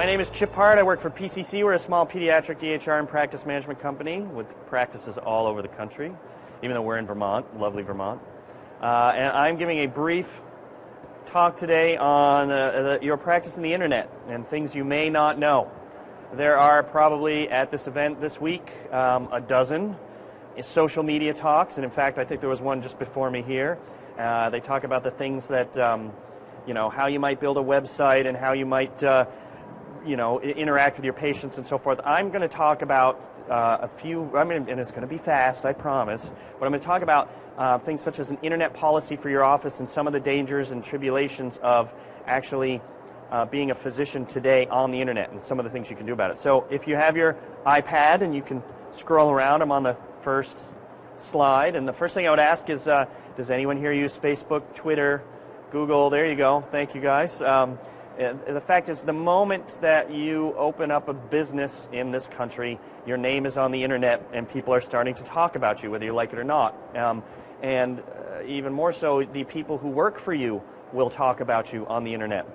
My name is Chip Hart. I work for PCC. We're a small pediatric EHR and practice management company with practices all over the country, even though we're in Vermont, lovely Vermont. And I'm giving a brief talk today on your practice in the internet and things you may not know. There are probably at this event this week a dozen social media talks, and in fact I think there was one just before me here. They talk about the things that, how you might build a website and how you might interact with your patients and so forth. I'm going to talk about a few, and it's going to be fast, I promise, but I'm going to talk about things such as an internet policy for your office and some of the dangers and tribulations of actually being a physician today on the internet and some of the things you can do about it. So if you have your iPad and you can scroll around, I'm on the first slide, and the first thing I would ask is, does anyone here use Facebook, Twitter, Google? There you go. Thank you, guys. The fact is, the moment that you open up a business in this country, your name is on the internet and people are starting to talk about you, whether you like it or not. And even more so, the people who work for you will talk about you on the internet.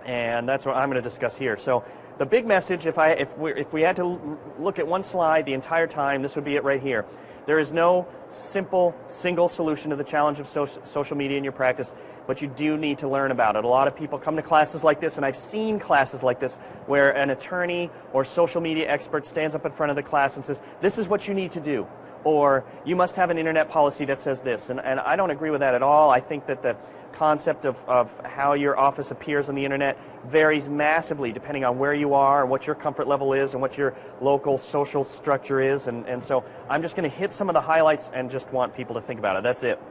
And that's what I'm going to discuss here. So the big message, if we had to look at one slide the entire time, this would be it right here. There is no simple, single solution to the challenge of social media in your practice, but you do need to learn about it. A lot of people come to classes like this, and I've seen classes like this, where an attorney or social media expert stands up in front of the class and says, this is what you need to do, or you must have an internet policy that says this. And I don't agree with that at all. I think that the concept of how your office appears on the internet varies massively depending on where you are and what your comfort level is and what your local social structure is. And so I'm just going to hit some of the highlights and just want people to think about it. That's it.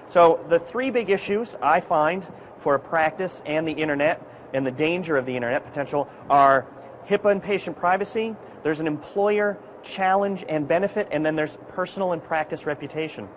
So the three big issues I find for a practice and the internet and the danger of the internet potential are HIPAA and patient privacy. There's an employer challenge and benefit, and then there's personal and practice reputation.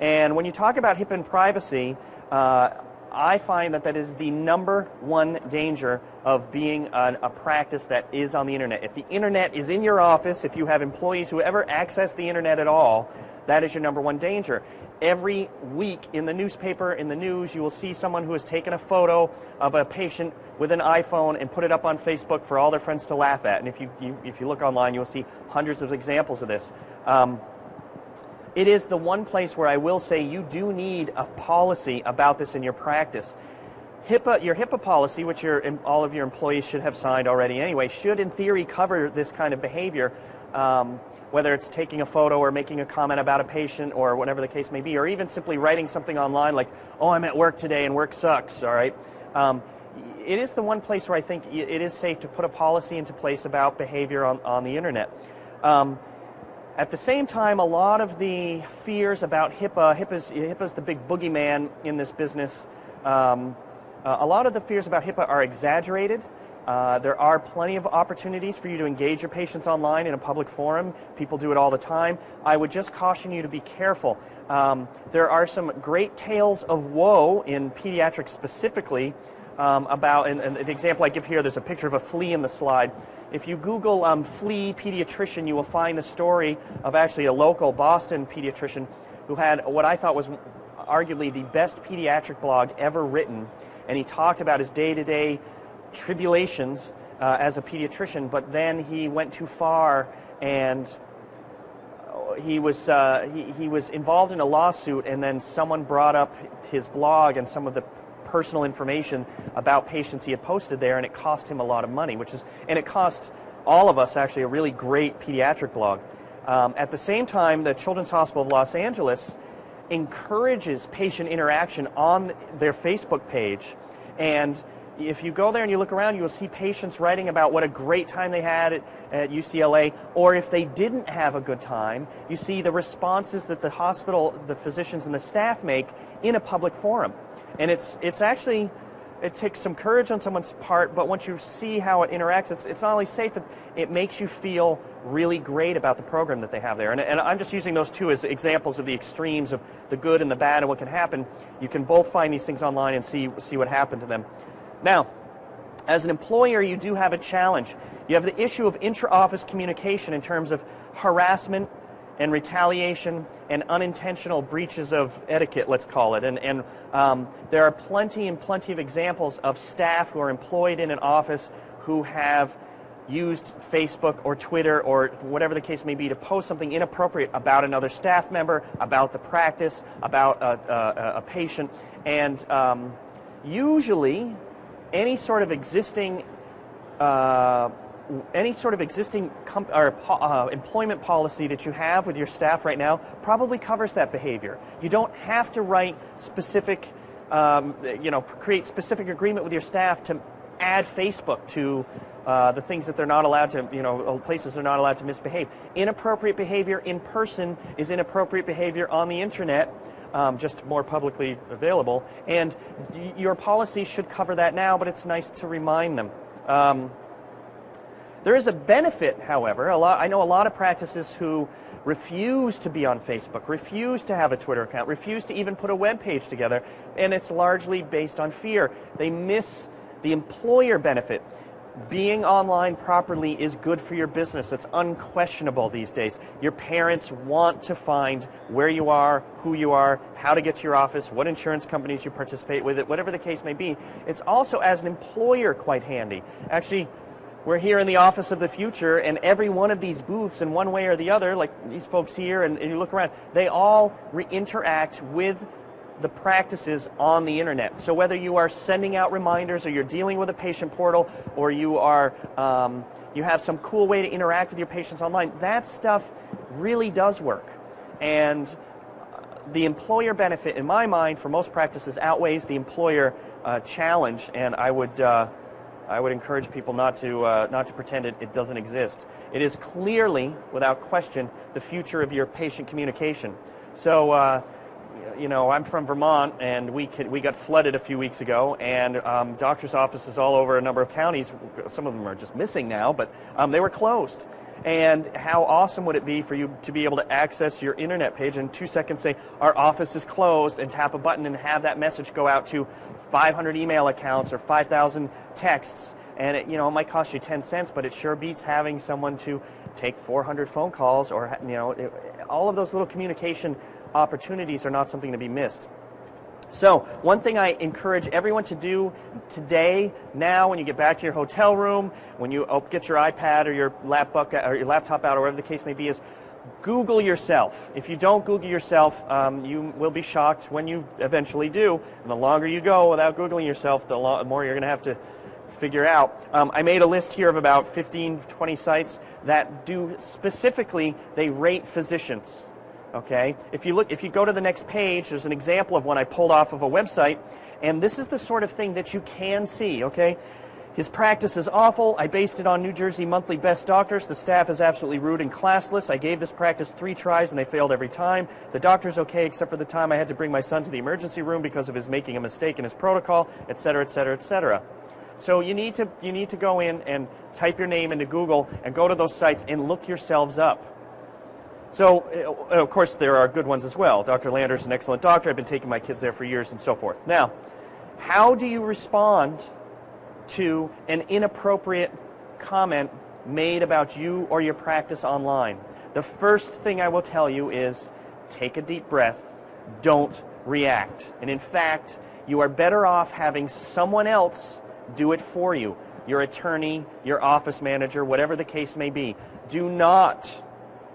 And when you talk about HIPAA and privacy, I find that is the number one danger of being a practice that is on the internet. If the internet is in your office, if you have employees who ever access the internet at all, that is your number one danger. Every week in the newspaper, in the news, you will see someone who has taken a photo of a patient with an iPhone and put it up on Facebook for all their friends to laugh at. And if you look online, you'll see hundreds of examples of this. It is the one place where I will say you do need a policy about this in your practice. Your HIPAA policy, which all of your employees should have signed already anyway, should in theory cover this kind of behavior, whether it's taking a photo or making a comment about a patient or whatever the case may be, or even simply writing something online like, oh, I'm at work today and work sucks, all right? It is the one place where I think it is safe to put a policy into place about behavior on the internet. At the same time, a lot of the fears about HIPAA's the big boogeyman in this business. A lot of the fears about HIPAA are exaggerated. There are plenty of opportunities for you to engage your patients online in a public forum. People do it all the time. I would just caution you to be careful. There are some great tales of woe in pediatrics specifically about, and the example I give here, there's a picture of a flea in the slide. If you Google Flea Pediatrician, you will find the story of actually a local Boston pediatrician who had what I thought was arguably the best pediatric blog ever written, and he talked about his day-to-day tribulations as a pediatrician, but then he went too far and he was involved in a lawsuit, and then someone brought up his blog and some of the personal information about patients he had posted there, and it cost him a lot of money, and it cost all of us actually a really great pediatric blog. At the same time, the Children's Hospital of Los Angeles encourages patient interaction on their Facebook page, and if you go there and you look around, you will see patients writing about what a great time they had at UCLA, or if they didn't have a good time, you see the responses that the hospital, the physicians and the staff make in a public forum. And it's actually, it takes some courage on someone's part, but once you see how it interacts, it's not only safe, it makes you feel really great about the program that they have there. And I'm just using those two as examples of the extremes of the good and the bad and what can happen. You can both find these things online and see what happened to them. Now, as an employer, you do have a challenge. You have the issue of intra-office communication in terms of harassment and retaliation and unintentional breaches of etiquette, let's call it. And there are plenty of examples of staff who are employed in an office who have used Facebook or Twitter or whatever the case may be to post something inappropriate about another staff member, about the practice, about a patient, and usually any sort of existing employment policy that you have with your staff right now probably covers that behavior. You don't have to write specific, create specific agreement with your staff to add Facebook to the things that they're not allowed to, places they're not allowed to misbehave. Inappropriate behavior in person is inappropriate behavior on the internet, just more publicly available. And your policy should cover that now, but it's nice to remind them. There is a benefit, however. I know a lot of practices who refuse to be on Facebook, refuse to have a Twitter account, refuse to even put a web page together, and it's largely based on fear. They miss the employer benefit. Being online properly is good for your business. It's unquestionable these days. Your parents want to find where you are, who you are, how to get to your office, what insurance companies you participate with, whatever the case may be. It's also, as an employer, quite handy. Actually, we're here in the office of the future, and every one of these booths, in one way or the other, like these folks here, and you look around, they all interact with the practices on the internet. So whether you are sending out reminders, or you're dealing with a patient portal, or you are you have some cool way to interact with your patients online, that stuff really does work. And the employer benefit, in my mind, for most practices outweighs the employer challenge, and I would encourage people not to pretend it doesn't exist. It is clearly, without question, the future of your patient communication. So, I'm from Vermont, and we got flooded a few weeks ago, and doctors' offices all over a number of counties, some of them are just missing now, but they were closed. And how awesome would it be for you to be able to access your internet page and in 2 seconds say, our office is closed, and tap a button and have that message go out to 500 email accounts or 5,000 texts. And it might cost you 10 cents, but it sure beats having someone to take 400 phone calls, or all of those little communication opportunities are not something to be missed. So one thing I encourage everyone to do today, now, when you get back to your hotel room, when you get your iPad or your laptop out, or whatever the case may be, is Google yourself. If you don't Google yourself, you will be shocked when you eventually do. And the longer you go without Googling yourself, the more you're going to have to figure out. I made a list here of about 15, 20 sites that do specifically, they rate physicians. Okay, if you go to the next page, there's an example of one I pulled off of a website, and this is the sort of thing that you can see. Okay, his practice is awful. I based it on New Jersey Monthly Best Doctors. The staff is absolutely rude and classless. I gave this practice 3 tries and they failed every time. The doctor's okay except for the time I had to bring my son to the emergency room because of his making a mistake in his protocol, etc., etc., etc. So you need to go in and type your name into Google and go to those sites and look yourselves up. So, of course, there are good ones as well. Dr. Lander's an excellent doctor. I've been taking my kids there for years, and so forth. Now, how do you respond to an inappropriate comment made about you or your practice online? The first thing I will tell you is take a deep breath. Don't react. And in fact, you are better off having someone else do it for you. Your attorney, your office manager, whatever the case may be. Do not...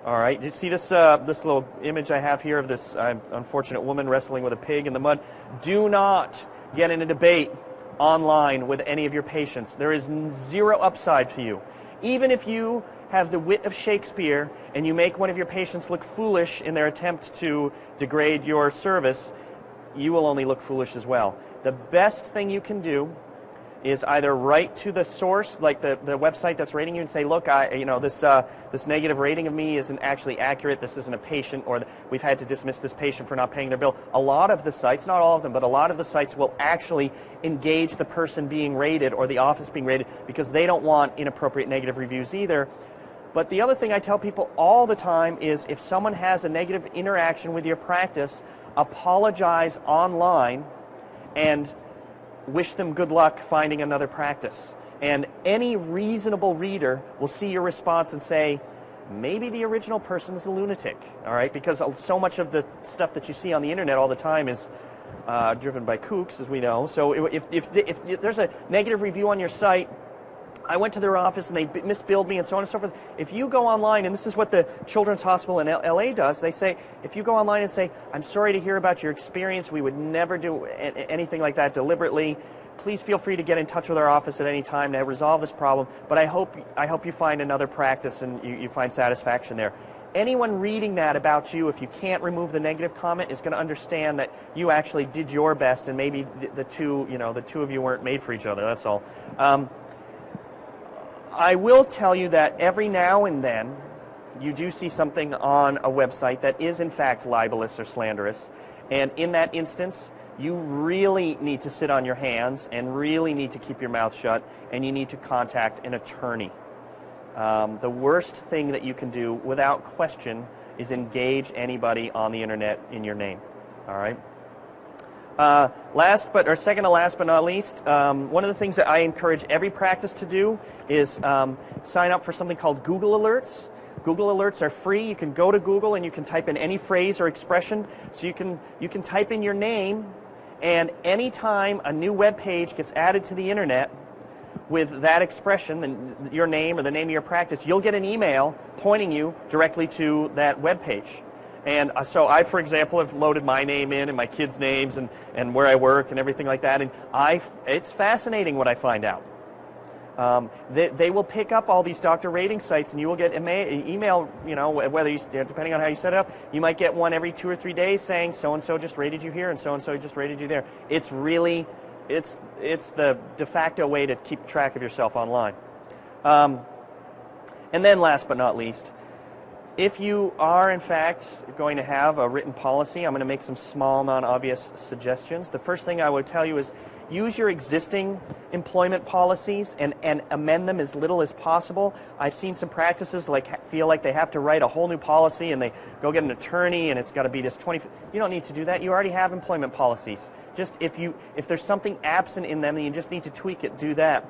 All right, you see this little image I have here of this unfortunate woman wrestling with a pig in the mud? Do not get in a debate online with any of your patients. There is zero upside to you. Even if you have the wit of Shakespeare and you make one of your patients look foolish in their attempt to degrade your service, you will only look foolish as well. The best thing you can do is either write to the source, like the website that's rating you, and say, look, this negative rating of me isn't actually accurate. This isn't a patient, or we've had to dismiss this patient for not paying their bill. A lot of the sites, not all of them, but a lot of the sites will actually engage the person being rated or the office being rated because they don't want inappropriate negative reviews either. But the other thing I tell people all the time is if someone has a negative interaction with your practice, apologize online and wish them good luck finding another practice. And any reasonable reader will see your response and say, maybe the original person's a lunatic, all right? Because so much of the stuff that you see on the internet all the time is driven by kooks, as we know. So if there's a negative review on your site, I went to their office and they misbilled me and so on and so forth. If you go online, and this is what the Children's Hospital in LA does, they say, if you go online and say, I'm sorry to hear about your experience, we would never do anything like that deliberately. Please feel free to get in touch with our office at any time to resolve this problem, but I hope you find another practice and you find satisfaction there. Anyone reading that about you, if you can't remove the negative comment, is going to understand that you actually did your best, and maybe the two of you weren't made for each other. That's all. I will tell you that every now and then you do see something on a website that is in fact libelous or slanderous, and in that instance you really need to sit on your hands and really need to keep your mouth shut, and you need to contact an attorney. The worst thing that you can do without question is engage anybody on the internet in your name. All right? Second to last but not least, one of the things that I encourage every practice to do is sign up for something called Google Alerts. Google Alerts are free. You can go to Google and you can type in any phrase or expression. So you can type in your name, and anytime a new web page gets added to the internet with that expression, your name or the name of your practice, you'll get an email pointing you directly to that web page. And so I, for example, have loaded my name in and my kids' names and where I work and everything like that. And it's fascinating what I find out. They will pick up all these doctor rating sites, and you will get email, whether depending on how you set it up, you might get one every 2 or 3 days saying so-and-so just rated you here and so-and-so just rated you there. It's really, it's the de facto way to keep track of yourself online. And then last but not least, if you are, in fact, going to have a written policy, I'm going to make some small, non-obvious suggestions. The first thing I would tell you is use your existing employment policies and amend them as little as possible. I've seen some practices feel like they have to write a whole new policy, and they go get an attorney, and it's got to be this 20. You don't need to do that. You already have employment policies. Just if there's something absent in them and you just need to tweak it, do that.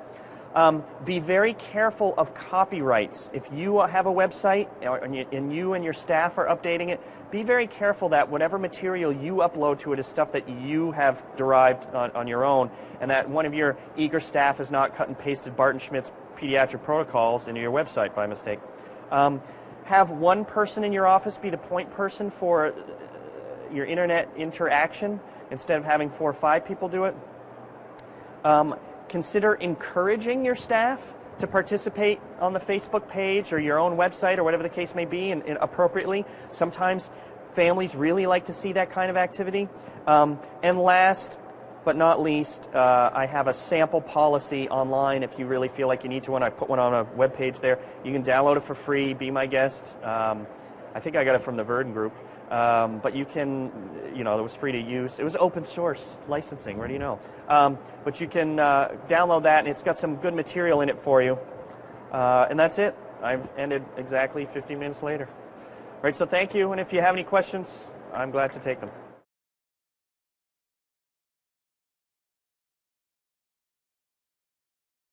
Be very careful of copyrights. If you have a website and you and your staff are updating it, be very careful that whatever material you upload to it is stuff that you have derived on your own, and that one of your eager staff has not cut and pasted Barton Schmidt's pediatric protocols into your website by mistake. Have one person in your office be the point person for your internet interaction instead of having 4 or 5 people do it. Consider encouraging your staff to participate on the Facebook page or your own website or whatever the case may be, and appropriately. Sometimes families really like to see that kind of activity. And last but not least, I have a sample policy online if you really feel like you need to. When I put one on a web page there, you can download it for free, be my guest. I think I got it from the Verdon group. But you can, it was free to use. It was open source licensing, what do you know? But you can download that, and it's got some good material in it for you. And that's it. I've ended exactly 15 minutes later. All right, so thank you, and if you have any questions, I'm glad to take them.